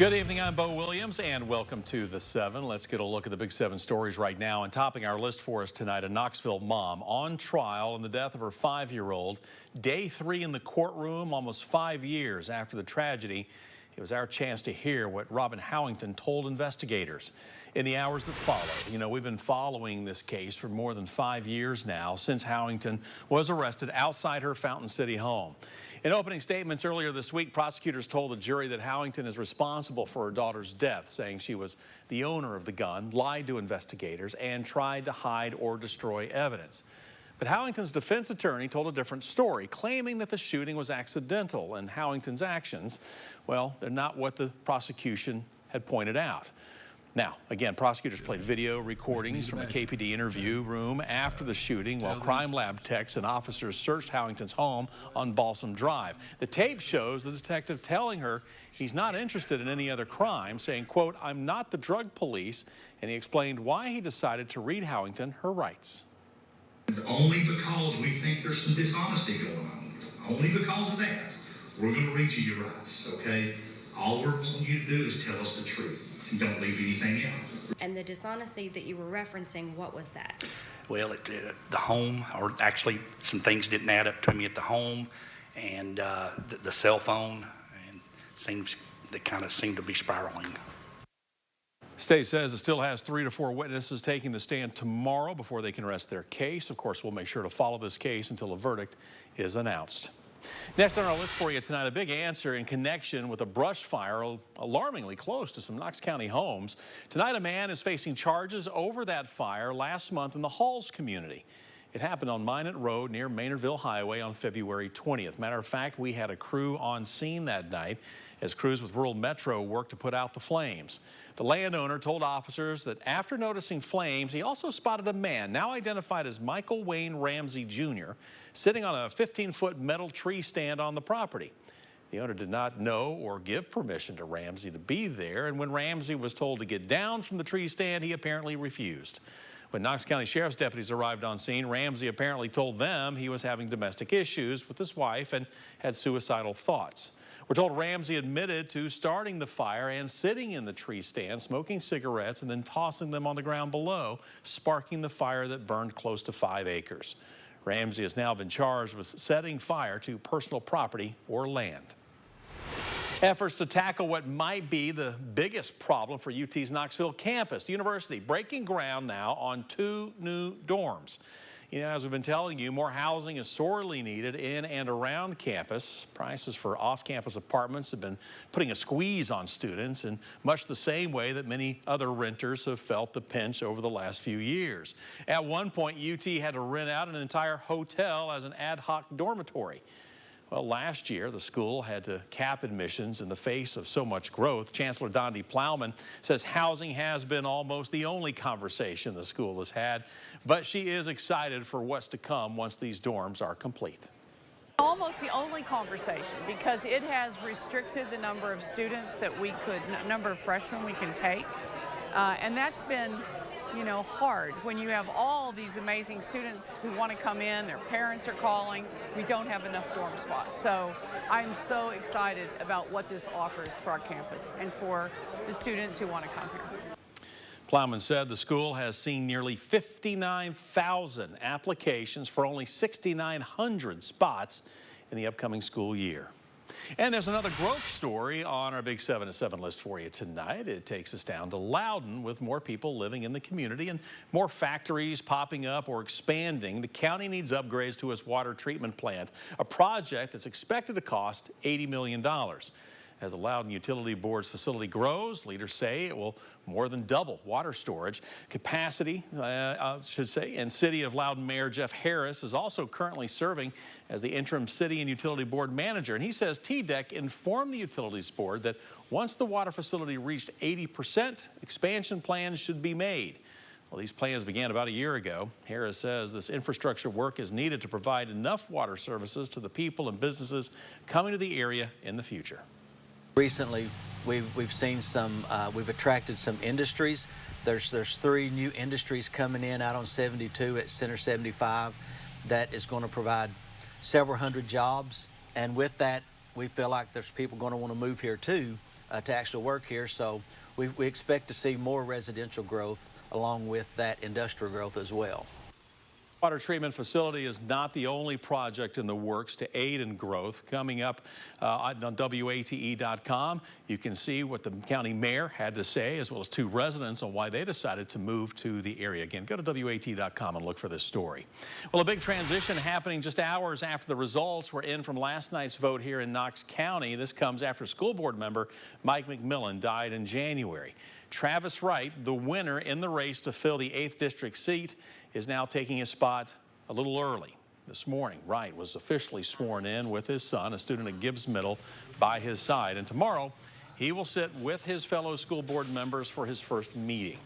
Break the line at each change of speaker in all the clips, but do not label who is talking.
Good evening, I'm Bo Williams, and welcome to The 7. Let's get a look at the big 7 stories right now. And topping our list for us tonight, a Knoxville mom on trial in the death of her 5-year-old. Day 3 in the courtroom, almost 5 years after the tragedy. It was our chance to hear what Robin Howington told investigators in the hours that followed. You know, we've been following this case for more than 5 years now, since Howington was arrested outside her Fountain City home. In opening statements earlier this week, prosecutors told the jury that Howington is responsible for her daughter's death, saying she was the owner of the gun, lied to investigators, and tried to hide or destroy evidence. But Howington's defense attorney told a different story, claiming that the shooting was accidental, and Howington's actions, well, they're not what the prosecution had pointed out. Now, again, prosecutors played video recordings from a KPD interview room after the shooting while crime lab techs and officers searched Howington's home on Balsam Drive. The tape shows the detective telling her he's not interested in any other crime, saying, quote, "I'm not the drug police," and he explained why he decided to read Howington her rights.
Only because we think there's some dishonesty going on. Only because of that, we're going to read you your rights, okay? All we're wanting you to do is tell us the truth. Don't leave anything out.
And the dishonesty that you were referencing, what was that?
Well, the home, or actually some things didn't add up to me at the home, and the cell phone, and that kind of seemed to be spiraling.
State says it still has 3 to 4 witnesses taking the stand tomorrow before they can rest their case. Of course, we'll make sure to follow this case until a verdict is announced. Next on our list for you tonight, a big answer in connection with a brush fire alarmingly close to some Knox County homes. Tonight, a man is facing charges over that fire last month in the Halls community. It happened on Minot Road near Maynardville Highway on February 20th. Matter of fact, we had a crew on scene that night as crews with Rural Metro worked to put out the flames. The landowner told officers that after noticing flames, he also spotted a man, now identified as Michael Wayne Ramsey Jr., sitting on a 15-foot metal tree stand on the property. The owner did not know or give permission to Ramsey to be there, and when Ramsey was told to get down from the tree stand, he apparently refused. When Knox County Sheriff's deputies arrived on scene, Ramsey apparently told them he was having domestic issues with his wife and had suicidal thoughts. We're told Ramsey admitted to starting the fire and sitting in the tree stand, smoking cigarettes, and then tossing them on the ground below, sparking the fire that burned close to 5 acres. Ramsey has now been charged with setting fire to personal property or land. Efforts to tackle what might be the biggest problem for UT's Knoxville campus. The university breaking ground now on 2 new dorms. You know, as we've been telling you, more housing is sorely needed in and around campus. Prices for off-campus apartments have been putting a squeeze on students in much the same way that many other renters have felt the pinch over the last few years. At one point, UT had to rent out an entire hotel as an ad hoc dormitory. Well, last year, the school had to cap admissions in the face of so much growth. Chancellor Dondi Plowman says housing has been almost the only conversation the school has had, but she is excited for what's to come once these dorms are complete.
Almost the only conversation, because it has restricted the number of students that we could, number of freshmen we can take, and that's been, you know, hard when you have all these amazing students who want to come in, their parents are calling, we don't have enough dorm spots. So I'm so excited about what this offers for our campus and for the students who want to come here.
Plowman said the school has seen nearly 59,000 applications for only 6,900 spots in the upcoming school year. And there's another growth story on our Big 7 at 7 list for you tonight. It takes us down to Loudon with more people living in the community and more factories popping up or expanding. The county needs upgrades to its water treatment plant, a project that's expected to cost $80 million. As the Loudon Utility Board's facility grows, leaders say it will more than double water storage capacity, and City of Loudon Mayor Jeff Harris is also currently serving as the interim City and Utility Board manager. And he says TDEC informed the Utilities Board that once the water facility reached 80%, expansion plans should be made. Well, these plans began about a year ago. Harris says this infrastructure work is needed to provide enough water services to the people and businesses coming to the area in the future.
Recently, we've seen some, we've attracted some industries. There's 3 new industries coming in out on 72 at Center 75 that is going to provide several hundred jobs. And with that, we feel like there's people going to want to move here too to actually work here. So we expect to see more residential growth along with that industrial growth as well.
Water treatment facility is not the only project in the works to aid in growth. Coming up on WATE.com, you can see what the county mayor had to say, as well as 2 residents, on why they decided to move to the area. Again, go to WATE.com and look for this story. Well, a big transition happening just hours after the results were in from last night's vote here in Knox County. This comes after school board member Mike McMillan died in January. Travis Wright, the winner in the race to fill the 8th district seat, is now taking his spot a little early. This morning, Wright was officially sworn in with his son, a student at Gibbs Middle, by his side. And tomorrow, he will sit with his fellow school board members for his first meeting.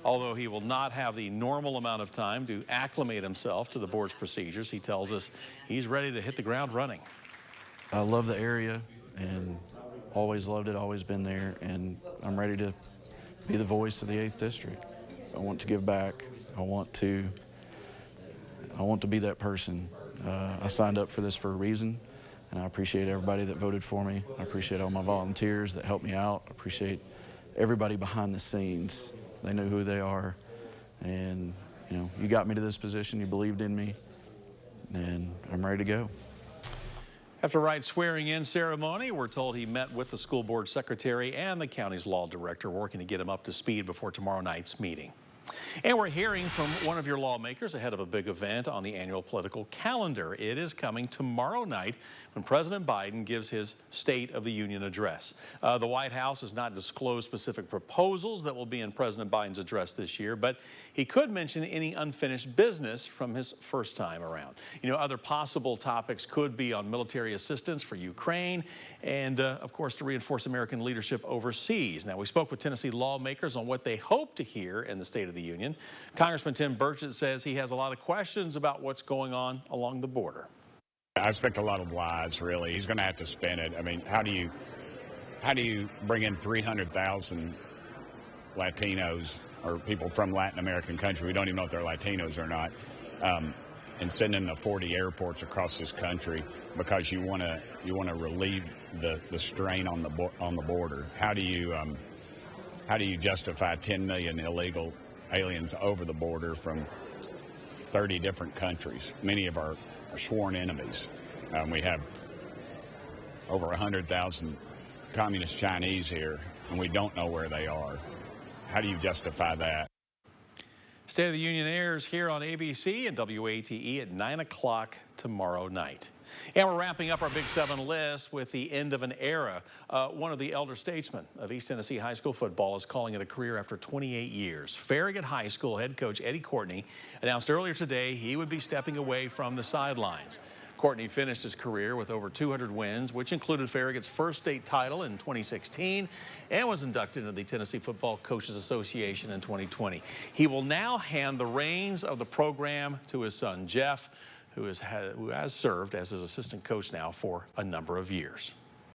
Although he will not have the normal amount of time to acclimate himself to the board's procedures, he tells us he's ready to hit the ground running.
I love the area and always loved it, always been there, and I'm ready to be the voice of the 8th district. I want to give back. I want to be that person. I signed up for this for a reason, and I appreciate everybody that voted for me. I appreciate all my volunteers that helped me out. I appreciate everybody behind the scenes. They know who they are, and you got me to this position. You believed in me, and I'm ready to go.
After Wright's swearing-in ceremony, we're told he met with the school board secretary and the county's law director, working to get him up to speed before tomorrow night's meeting. And we're hearing from one of your lawmakers ahead of a big event on the annual political calendar. It is coming tomorrow night when President Biden gives his State of the Union address. The White House has not disclosed specific proposals that will be in President Biden's address this year, but he could mention any unfinished business from his first time around. Other possible topics could be on military assistance for Ukraine and, of course, to reinforce American leadership overseas. Now, we spoke with Tennessee lawmakers on what they hope to hear in the State of the Union. Congressman Tim Burchett says he has a lot of questions about what's going on along the border.
I expect a lot of lies, really. He's going to have to spend it. I mean, how do you bring in 300,000 Latinos or people from Latin American country, we don't even know if they're Latinos or not, and send them to 40 airports across this country because you want to relieve the strain on the border? How do you justify 10 million illegal aliens over the border from 30 different countries, many of our sworn enemies? We have over 100,000 communist Chinese here, and we don't know where they are. How do you justify that?
State of the Union airs here on ABC and WATE at 9 o'clock tomorrow night. And we're wrapping up our Big 7 list with the end of an era. One of the elder statesmen of East Tennessee high school football is calling it a career after 28 years. Farragut High School head coach Eddie Courtney announced earlier today he would be stepping away from the sidelines. Courtney finished his career with over 200 wins, which included Farragut's first state title in 2016 and was inducted into the Tennessee Football Coaches Association in 2020. He will now hand the reins of the program to his son, Jeff, who has served as his assistant coach now for a number of years.